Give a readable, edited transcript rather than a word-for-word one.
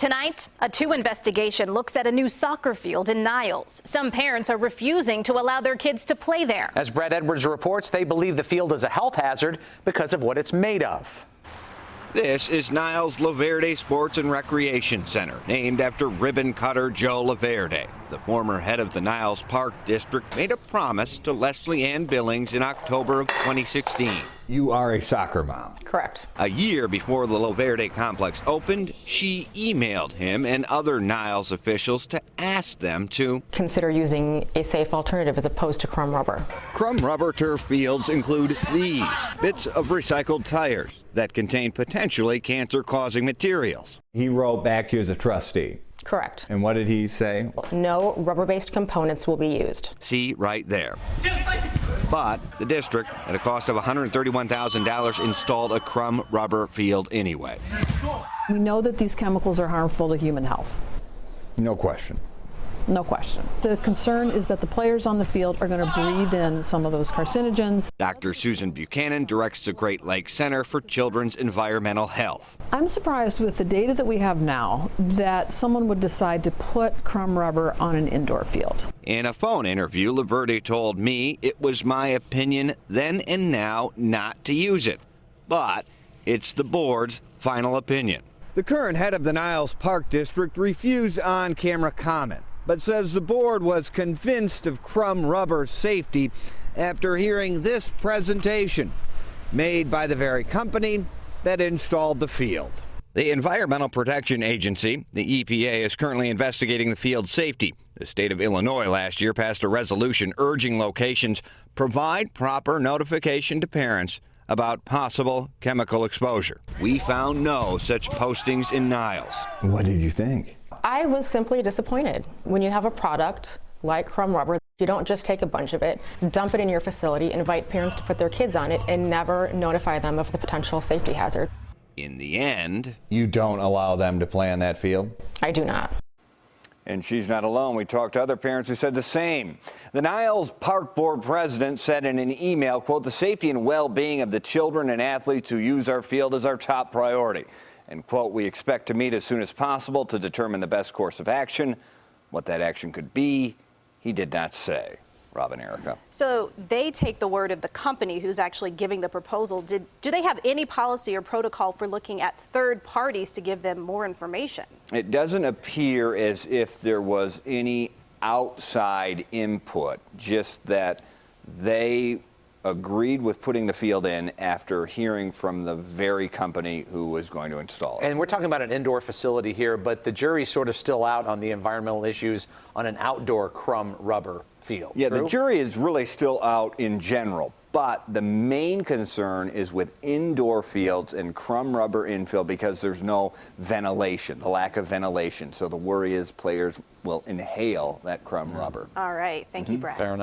Tonight, a 2 investigation looks at a new soccer field in Niles. Some parents are refusing to allow their kids to play there. As Brad Edwards reports, they believe the field is a health hazard because of what it's made of. This is Niles La Verde Sports and Recreation Center, named after ribbon cutter Joe La Verde. The former head of the Niles Park District made a promise to Leslie Ann Billings in October of 2016. You are a soccer mom. Correct. A year before the La Verde complex opened, she emailed him and other Niles officials to ask them to consider using a safe alternative as opposed to crumb rubber. Crumb rubber turf fields include these bits of recycled tires that contain potentially cancer-causing materials. He wrote back to you as a trustee. Correct. And what did he say? No rubber-based components will be used. See right there. But the district, at a cost of $131,000, installed a crumb rubber field anyway. We know that these chemicals are harmful to human health. No question. No question. The concern is that the players on the field are going to breathe in some of those carcinogens. Dr. Susan Buchanan directs the Great Lakes Center for Children's Environmental Health. I'm surprised with the data that we have now that someone would decide to put crumb rubber on an indoor field. In a phone interview, La Verde told me it was my opinion then and now not to use it. But it's the board's final opinion. The current head of the Niles Park District refused on-camera comment, but says the board was convinced of crumb rubber safety after hearing this presentation made by the very company that installed the field. The Environmental Protection Agency, the EPA, is currently investigating the field's safety. The state of Illinois last year passed a resolution urging locations provide proper notification to parents about possible chemical exposure. We found no such postings in Niles. What did you think? I was simply disappointed. When you have a product like crumb rubber, you don't just take a bunch of it, dump it in your facility, invite parents to put their kids on it, and never notify them of the potential safety hazard. In the end, You don't allow them to play on that field? I do not. And she's not alone. We talked to other parents who said the same. The Niles Park Board president said in an email, quote, "The safety and well-being of the children and athletes who use our field is our top priority." And quote, "We expect to meet as soon as possible to determine the best course of action." What that action could be, he did not say. Robin, Erica. So they take the word of the company who's actually giving the proposal. Do they have any policy or protocol for looking at third parties to give them more information? It doesn't appear as if there was any outside input, just that they agreed with putting the field in after hearing from the very company who was going to install it. And we're talking about an indoor facility here, but the jury's sort of still out on the environmental issues on an outdoor crumb rubber field. Yeah, True? the jury is really still out in general, but the main concern is with indoor fields and crumb rubber infill because there's no ventilation, the lack of ventilation. So the worry is players will inhale that crumb rubber. All right. Thank you, Brad. Fair enough.